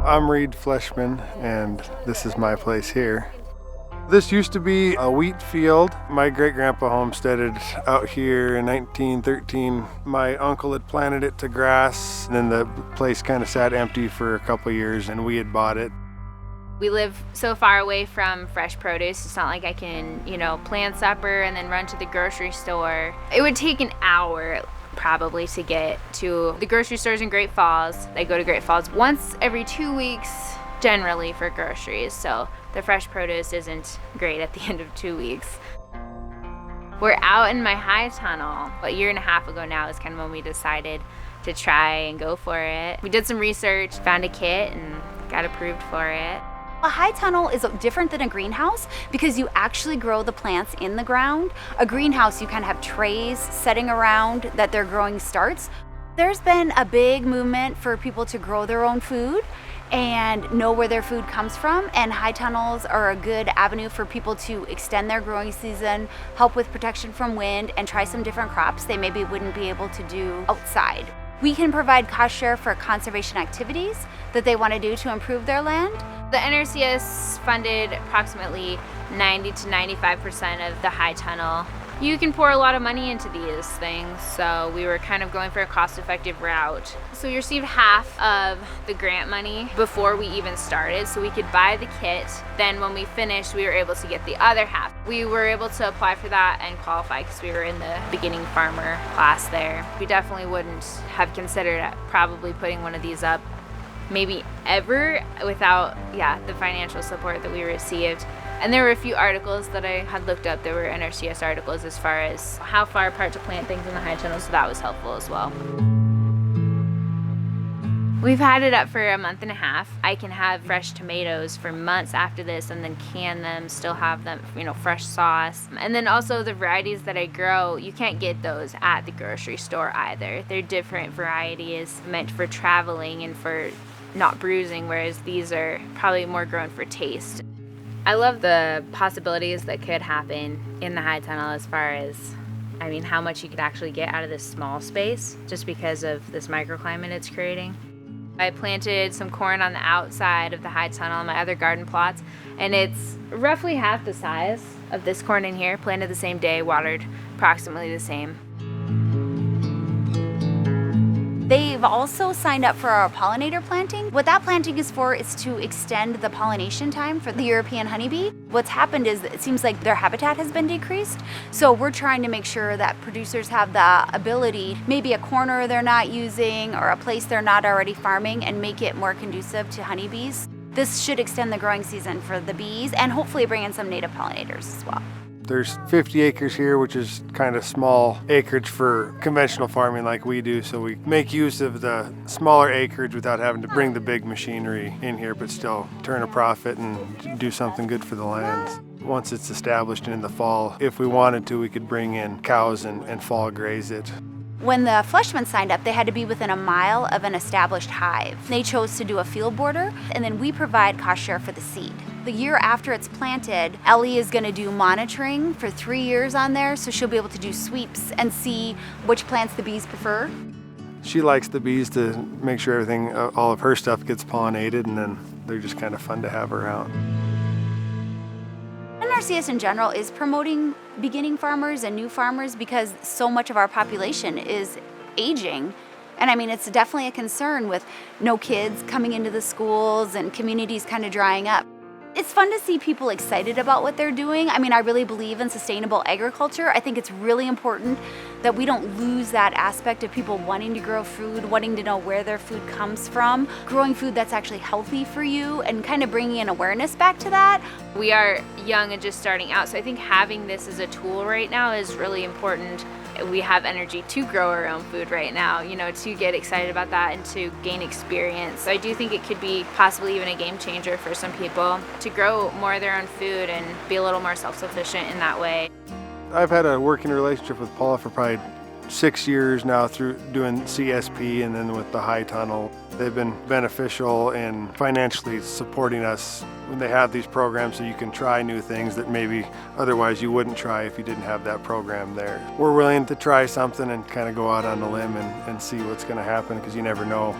I'm Reid Fleshman, and this is my place here. This used to be a wheat field. My great-grandpa homesteaded out here in 1913. My uncle had planted it to grass, and then the place kind of sat empty for a couple years, and we had bought it. We live so far away from fresh produce. It's not like I can, plan supper and then run to the grocery store. It would take an hour probably to get to the grocery stores in Great Falls. I go to Great Falls once every 2 weeks generally for groceries, so the fresh produce isn't great at the end of 2 weeks. We're out in my high tunnel. A year and a half ago now is kind of when we decided to try and go for it. We did some research, found a kit, and got approved for it. A high tunnel is different than a greenhouse because you actually grow the plants in the ground. A greenhouse, you kind of have trays setting around that their growing starts. There's been a big movement for people to grow their own food and know where their food comes from, and high tunnels are a good avenue for people to extend their growing season, help with protection from wind, and try some different crops they maybe wouldn't be able to do outside. We can provide cost share for conservation activities that they want to do to improve their land. The NRCS funded approximately 90 to 95% of the high tunnel. You can pour a lot of money into these things, so we were kind of going for a cost-effective route. So we received half of the grant money before we even started, so we could buy the kit. Then when we finished, we were able to get the other half. We were able to apply for that and qualify because we were in the beginning farmer class there. We definitely wouldn't have considered probably putting one of these up maybe ever without the financial support that we received. And there were a few articles that I had looked up. There were NRCS articles as far as how far apart to plant things in the high tunnel, so that was helpful as well. We've had it up for a month and a half. I can have fresh tomatoes for months after this and then can them, still have them, fresh sauce. And then also the varieties that I grow, you can't get those at the grocery store either. They're different varieties meant for traveling and for not bruising, whereas these are probably more grown for taste. I love the possibilities that could happen in the high tunnel as far as, how much you could actually get out of this small space just because of this microclimate it's creating. I planted some corn on the outside of the high tunnel in my other garden plots, and it's roughly half the size of this corn in here, planted the same day, watered approximately the same. They've also signed up for our pollinator planting. What that planting is for is to extend the pollination time for the European honeybee. What's happened is it seems like their habitat has been decreased. So we're trying to make sure that producers have the ability, maybe a corner they're not using or a place they're not already farming, and make it more conducive to honeybees. This should extend the growing season for the bees and hopefully bring in some native pollinators as well. There's 50 acres here, which is kind of small acreage for conventional farming like we do, so we make use of the smaller acreage without having to bring the big machinery in here, but still turn a profit and do something good for the lands. Once it's established and in the fall, if we wanted to, we could bring in cows and fall graze it. When the Fleshman signed up, they had to be within a mile of an established hive. They chose to do a field border, and then we provide cost share for the seed. The year after it's planted, Ellie is going to do monitoring for 3 years on there, so she'll be able to do sweeps and see which plants the bees prefer. She likes the bees to make sure everything, all of her stuff gets pollinated, and then they're just kind of fun to have around. NRCS in general is promoting beginning farmers and new farmers because so much of our population is aging. And it's definitely a concern with no kids coming into the schools and communities kind of drying up. It's fun to see people excited about what they're doing. I really believe in sustainable agriculture. I think it's really important that we don't lose that aspect of people wanting to grow food, wanting to know where their food comes from, growing food that's actually healthy for you, and kind of bringing an awareness back to that. We are young and just starting out, so I think having this as a tool right now is really important. We have energy to grow our own food right now, to get excited about that and to gain experience. So I do think it could be possibly even a game changer for some people to grow more of their own food and be a little more self-sufficient in that way. I've had a working relationship with Paula for probably 6 years now through doing CSP and then with the high tunnel. They've been beneficial in financially supporting us when they have these programs so you can try new things that maybe otherwise you wouldn't try if you didn't have that program there. We're willing to try something and kind of go out on a limb and see what's going to happen because you never know.